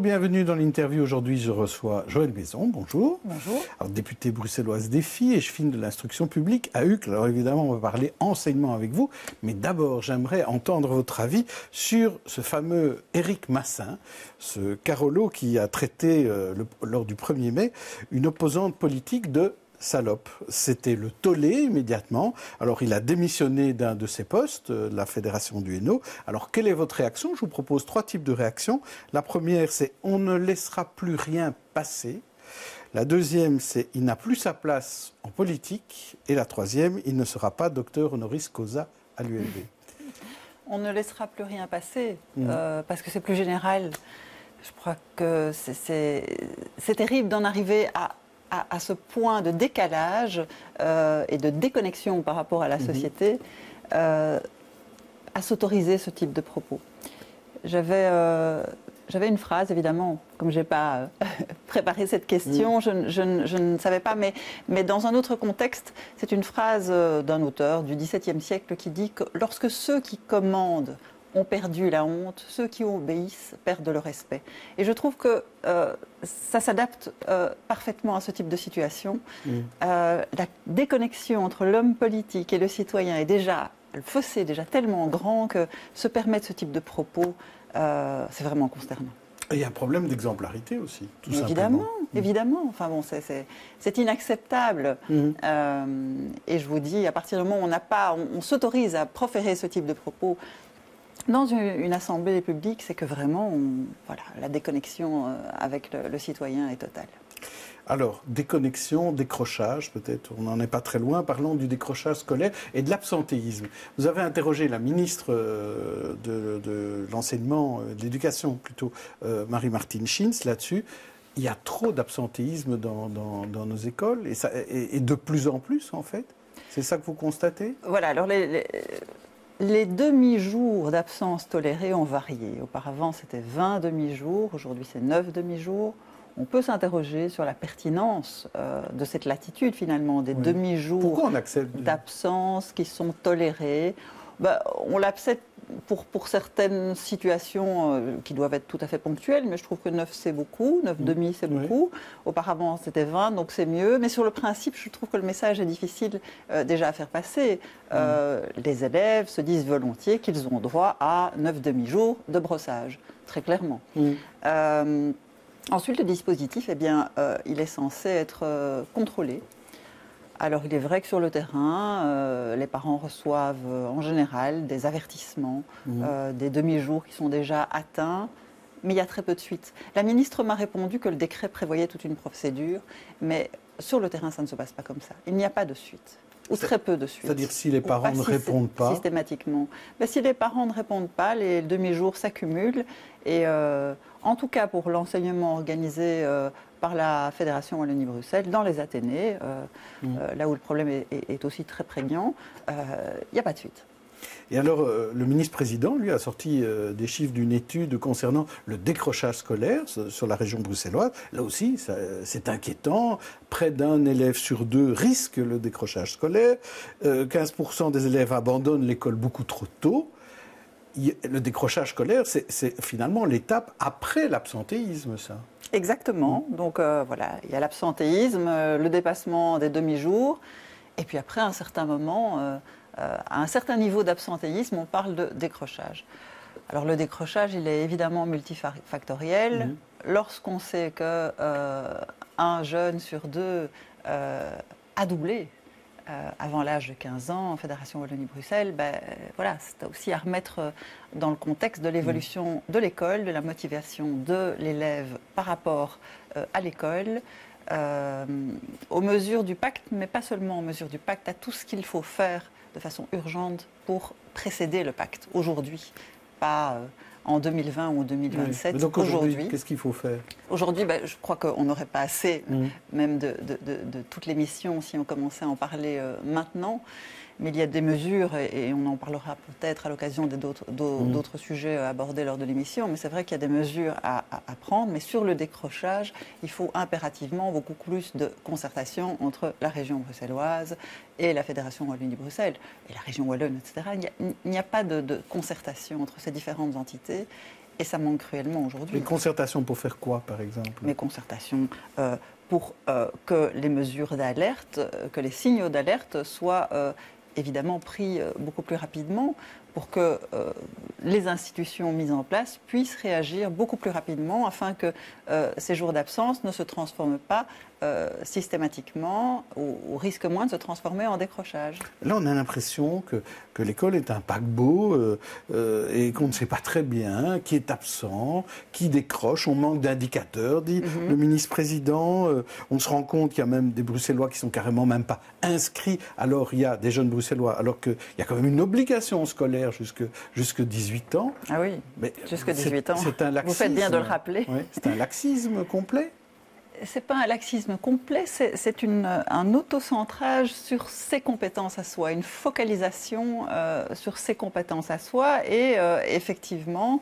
bienvenue dans l'interview. Aujourd'hui, je reçois Joëlle Maison. Bonjour. Bonjour. Alors, députée bruxelloise des filles et chefine de l'instruction publique à Uccle. Alors évidemment, on va parler enseignement avec vous. Mais d'abord, j'aimerais entendre votre avis sur ce fameux Éric Massin, ce Carolo qui a traité, lors du 1er mai, une opposante politique de salope. C'était le tollé immédiatement. Alors il a démissionné d'un de ses postes, la Fédération du Hainaut. Alors quelle est votre réaction? Je vous propose 3 types de réactions. La première, c'est on ne laissera plus rien passer. La deuxième, c'est il n'a plus sa place en politique. Et la troisième, il ne sera pas docteur honoris causa à l'ULB. On ne laissera plus rien passer parce que c'est plus général. Je crois que c'est terrible d'en arriver à ce point de décalage et de déconnexion par rapport à la société, à s'autoriser ce type de propos. J'avais une phrase, évidemment, comme je n'ai pas préparé cette question, je ne savais pas, mais dans un autre contexte, c'est une phrase d'un auteur du XVIIe siècle qui dit que lorsque ceux qui commandent ont perdu la honte, ceux qui obéissent perdent le respect. Et je trouve que ça s'adapte parfaitement à ce type de situation. La déconnexion entre l'homme politique et le citoyen est déjà, le fossé est déjà tellement grand que se permettre ce type de propos, c'est vraiment consternant. Et il y a un problème d'exemplarité aussi, tout évidemment, simplement. Évidemment. Enfin bon, c'est inacceptable. Et je vous dis, à partir du moment où on s'autorise à proférer ce type de propos, dans une assemblée publique, c'est que vraiment, la déconnexion avec le citoyen est totale. Alors, déconnexion, décrochage, peut-être, on n'en est pas très loin. Parlons du décrochage scolaire et de l'absentéisme. Vous avez interrogé la ministre de l'enseignement, de l'éducation plutôt, Marie-Martine Schins, là-dessus. Il y a trop d'absentéisme dans nos écoles et de plus en plus, en fait. C'est ça que vous constatez? Voilà, alors les demi-jours d'absence tolérés ont varié. Auparavant, c'était 20 demi-jours, aujourd'hui c'est 9 demi-jours. On peut s'interroger sur la pertinence de cette latitude, finalement, des demi-jours d'absence qui sont tolérés. On l'accepte pour certaines situations qui doivent être tout à fait ponctuelles, mais je trouve que 9 c'est beaucoup, 9 demi c'est beaucoup. Auparavant c'était 20, donc c'est mieux. Mais sur le principe, je trouve que le message est difficile déjà à faire passer. Les élèves se disent volontiers qu'ils ont droit à 9 demi-jours de brossage, très clairement. Ensuite, le dispositif, il est censé être contrôlé. Alors, il est vrai que sur le terrain, les parents reçoivent en général des avertissements, des demi-jours qui sont déjà atteints, mais il y a très peu de suite. La ministre m'a répondu que le décret prévoyait toute une procédure, mais sur le terrain, ça ne se passe pas comme ça. Il n'y a pas de suite. Ou très peu de suite. C'est-à-dire si les parents ne répondent pas systématiquement. Si les parents ne répondent pas, les demi-jours s'accumulent. Et en tout cas pour l'enseignement organisé par la Fédération Wallonie-Bruxelles, dans les Athénées, là où le problème est aussi très prégnant, il n'y a pas de suite. Et alors, le ministre-président, lui, a sorti des chiffres d'une étude concernant le décrochage scolaire sur la région bruxelloise. Là aussi, c'est inquiétant. Près d'un élève sur 2 risque le décrochage scolaire. 15% des élèves abandonnent l'école beaucoup trop tôt. Le décrochage scolaire, c'est finalement l'étape après l'absentéisme, ça. Exactement. Donc, il y a l'absentéisme, le dépassement des demi-jours. Et puis après, à un certain moment... à un certain niveau d'absentéisme, on parle de décrochage. Alors le décrochage, il est évidemment multifactoriel. Lorsqu'on sait qu'un jeune sur 2 a doublé avant l'âge de 15 ans en Fédération Wallonie-Bruxelles, c'est aussi à remettre dans le contexte de l'évolution de l'école, de la motivation de l'élève par rapport à l'école. Aux mesures du pacte, mais pas seulement aux mesures du pacte, à tout ce qu'il faut faire de façon urgente pour précéder le pacte, aujourd'hui, pas en 2020 ou 2027. Mais donc aujourd'hui, qu'est-ce qu'il faut faire? Aujourd'hui, je crois qu'on n'aurait pas assez, même de toutes les missions, si on commençait à en parler maintenant. Mais il y a des mesures, et on en parlera peut-être à l'occasion d'autres sujets abordés lors de l'émission, mais c'est vrai qu'il y a des mesures à prendre. Mais sur le décrochage, il faut impérativement beaucoup plus de concertation entre la région bruxelloise et la Fédération Wallonie-Bruxelles, et la région wallonne, etc. Il n'y a pas de concertation entre ces différentes entités. Et ça manque cruellement aujourd'hui. Les concertations pour faire quoi, par exemple? Les concertations pour que les mesures d'alerte, que les signaux d'alerte soient évidemment pris beaucoup plus rapidement, pour que les institutions mises en place puissent réagir beaucoup plus rapidement afin que ces jours d'absence ne se transforment pas systématiquement ou risquent moins de se transformer en décrochage. Là, on a l'impression que l'école est un paquebot et qu'on ne sait pas très bien qui est absent, qui décroche. On manque d'indicateurs, dit le ministre-président. On se rend compte qu'il y a même des Bruxellois qui sont carrément même pas inscrits. Alors, il y a des jeunes Bruxellois, alors qu'il y a quand même une obligation scolaire jusque 18 ans. Ah oui, jusque 18 ans. C'est un laxisme. Vous faites bien de le rappeler. Oui, c'est un laxisme complet. C'est pas un laxisme complet, c'est un autocentrage sur ses compétences à soi, une focalisation sur ses compétences à soi et effectivement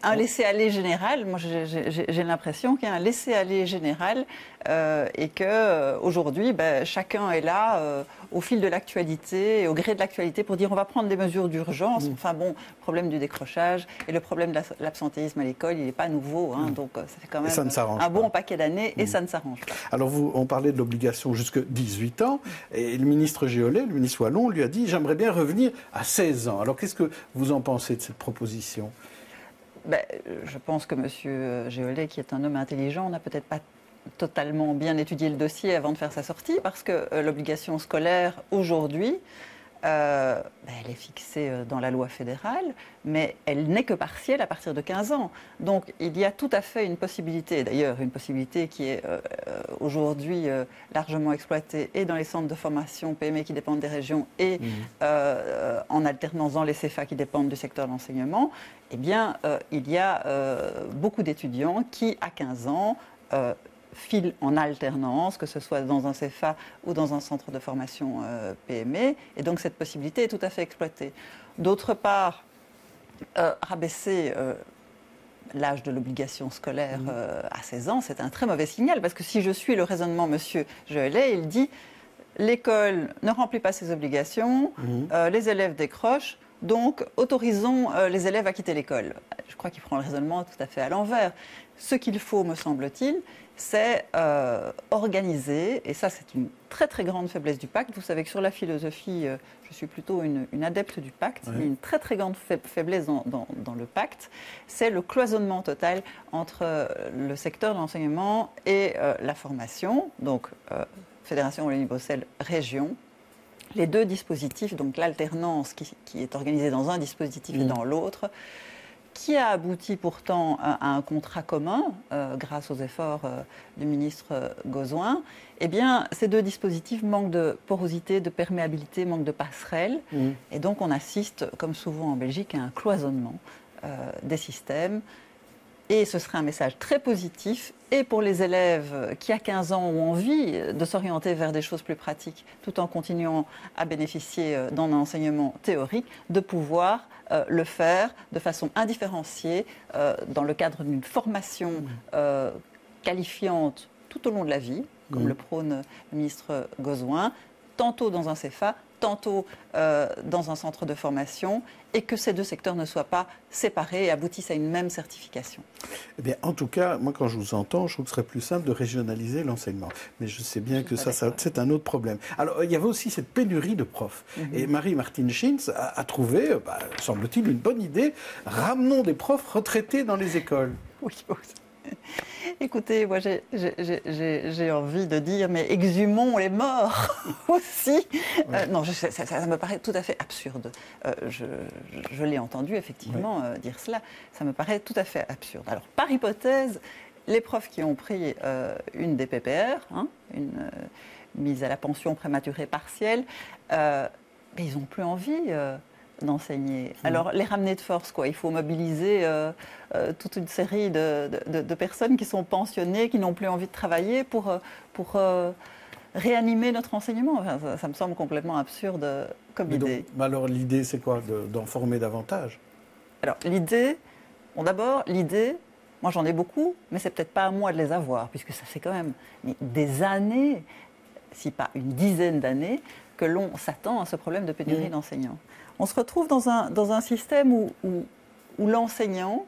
un laisser-aller général. Moi, j'ai l'impression qu'il y a un laisser-aller général et qu'aujourd'hui, chacun est là au fil de l'actualité, au gré de l'actualité, pour dire on va prendre des mesures d'urgence. Enfin bon, le problème du décrochage et le problème de l'absentéisme à l'école, il n'est pas nouveau. Donc ça fait quand même un bon paquet d'années et ça ne s'arrange pas. Alors on parlait de l'obligation jusqu'à 18 ans et le ministre Géolet, le ministre wallon, lui a dit j'aimerais bien revenir à 16 ans. Alors qu'est-ce que vous en pensez de cette proposition ? Je pense que M. Géolet, qui est un homme intelligent, n'a peut-être pas totalement bien étudié le dossier avant de faire sa sortie, parce que l'obligation scolaire, aujourd'hui, elle est fixée dans la loi fédérale, mais elle n'est que partielle à partir de 15 ans. Donc il y a tout à fait une possibilité, d'ailleurs une possibilité qui est aujourd'hui largement exploitée et dans les centres de formation PME qui dépendent des régions et en alternance dans les CFA qui dépendent du secteur de l'enseignement. Eh bien, il y a beaucoup d'étudiants qui, à 15 ans, filent en alternance, que ce soit dans un CFA ou dans un centre de formation PME. Et donc, cette possibilité est tout à fait exploitée. D'autre part, rabaisser l'âge de l'obligation scolaire à 16 ans, c'est un très mauvais signal, parce que si je suis le raisonnement M. Géolet, il dit l'école ne remplit pas ses obligations, les élèves décrochent, donc autorisons les élèves à quitter l'école. Je crois qu'il prend le raisonnement tout à fait à l'envers. Ce qu'il faut, me semble-t-il, c'est organiser, et ça c'est une très très grande faiblesse du pacte. Vous savez que sur la philosophie, je suis plutôt une adepte du pacte, mais une très très grande faiblesse dans le pacte, c'est le cloisonnement total entre le secteur de l'enseignement et la formation, donc Fédération Wallonie-Bruxelles, région. Les deux dispositifs, donc l'alternance qui est organisée dans un dispositif et dans l'autre, qui a abouti pourtant à un contrat commun grâce aux efforts du ministre Gozouin, eh bien, ces deux dispositifs manquent de porosité, de perméabilité, manquent de passerelle. Et donc, on assiste, comme souvent en Belgique, à un cloisonnement des systèmes. Et ce serait un message très positif, et pour les élèves qui, à 15 ans, ont envie de s'orienter vers des choses plus pratiques, tout en continuant à bénéficier d'un enseignement théorique, de pouvoir le faire de façon indifférenciée dans le cadre d'une formation qualifiante tout au long de la vie, comme le prône le ministre Gozouin, tantôt dans un CFA, tantôt dans un centre de formation, et que ces deux secteurs ne soient pas séparés et aboutissent à une même certification. Eh bien, en tout cas, moi, quand je vous entends, je trouve que ce serait plus simple de régionaliser l'enseignement. Mais je sais bien que ça c'est un autre problème. Alors, il y avait aussi cette pénurie de profs. Et Marie-Martine Schintz a trouvé, semble-t-il, une bonne idée. Ramenons des profs retraités dans les écoles. Oui. Écoutez, moi j'ai envie de dire, mais exhumons les morts aussi. Non, ça me paraît tout à fait absurde. Je l'ai entendu effectivement dire cela. Ça me paraît tout à fait absurde. Alors, par hypothèse, les profs qui ont pris une des PPR, une mise à la pension prématurée partielle, ils n'ont plus envie d'enseigner. Alors, les ramener de force, quoi. Il faut mobiliser toute une série de personnes qui sont pensionnées, qui n'ont plus envie de travailler pour réanimer notre enseignement. Enfin, ça me semble complètement absurde comme idée. Mais alors, l'idée, c'est quoi? D'en former davantage? Alors, l'idée, moi j'en ai beaucoup, mais c'est peut-être pas à moi de les avoir, puisque ça fait quand même des années si pas une dizaine d'années, que l'on s'attend à ce problème de pénurie d'enseignants. On se retrouve dans un système où l'enseignant,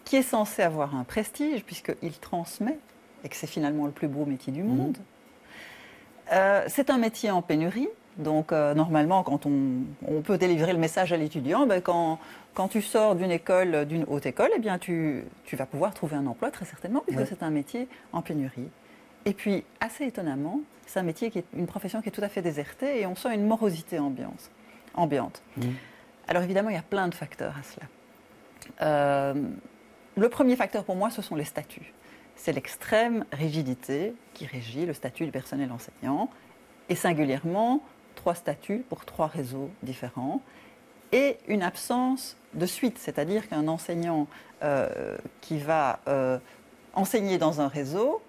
qui est censé avoir un prestige, puisqu'il transmet, et que c'est finalement le plus beau métier du monde, c'est un métier en pénurie. Donc, normalement, quand on peut délivrer le message à l'étudiant, ben, quand tu sors d'une école, d'une haute école, eh bien, tu vas pouvoir trouver un emploi très certainement, puisque c'est un métier en pénurie. Et puis, assez étonnamment, c'est un métier une profession qui est tout à fait désertée et on sent une morosité ambiante. Alors, évidemment, il y a plein de facteurs à cela. Le premier facteur pour moi, ce sont les statuts. C'est l'extrême rigidité qui régit le statut du personnel enseignant et singulièrement 3 statuts pour 3 réseaux différents et une absence de suite, c'est-à-dire qu'un enseignant qui va enseigner dans un réseau,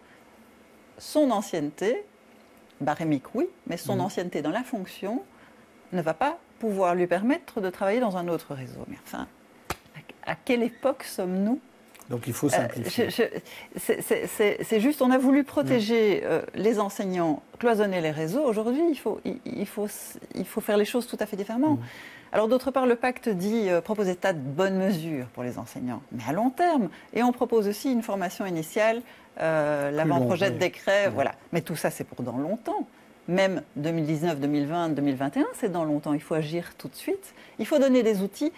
son ancienneté, barémique oui, mais son ancienneté dans la fonction ne va pas pouvoir lui permettre de travailler dans un autre réseau. Mais enfin, à quelle époque sommes-nous ? Donc il faut simplifier. C'est juste, on a voulu protéger les enseignants, cloisonner les réseaux. Aujourd'hui, il faut faire les choses tout à fait différemment. Alors d'autre part, le pacte dit propose des tas de bonnes mesures pour les enseignants, mais à long terme. Et on propose aussi une formation initiale, l'avant-projet de décret, voilà. Mais tout ça, c'est pour dans longtemps. Même 2019, 2020, 2021, c'est dans longtemps. Il faut agir tout de suite. Il faut donner des outils.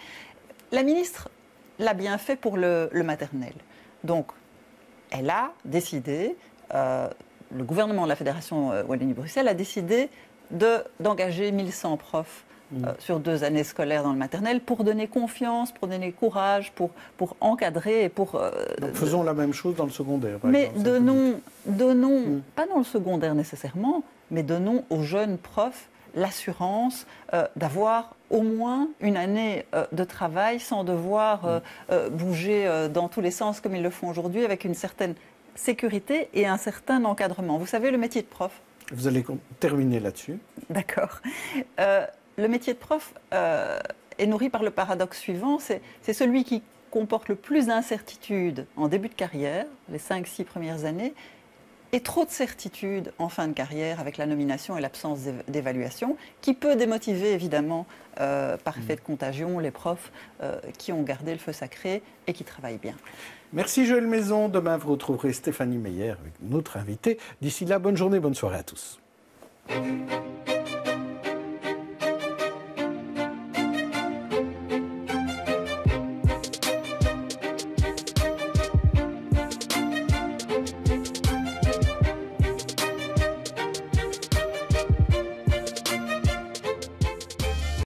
La ministre l'a bien fait pour le maternel. Donc, elle a décidé, le gouvernement de la Fédération Wallonie-Bruxelles a décidé d'engager 1100 profs sur 2 années scolaires dans le maternel pour donner confiance, pour donner courage, pour encadrer et pour... Donc faisons la même chose dans le secondaire. Mais donnons pas dans le secondaire nécessairement, mais donnons aux jeunes profs l'assurance d'avoir au moins une année de travail sans devoir bouger dans tous les sens comme ils le font aujourd'hui, avec une certaine sécurité et un certain encadrement. Vous savez, le métier de prof... Vous allez terminer là-dessus. D'accord. Le métier de prof est nourri par le paradoxe suivant, c'est celui qui comporte le plus d'incertitudes en début de carrière, les 5-6 premières années, et trop de certitudes en fin de carrière avec la nomination et l'absence d'évaluation, qui peut démotiver évidemment par effet de contagion les profs qui ont gardé le feu sacré et qui travaillent bien. Merci Joëlle Maison. Demain, vous retrouverez Stéphanie Meyer avec notre invité. D'ici là, bonne journée, bonne soirée à tous.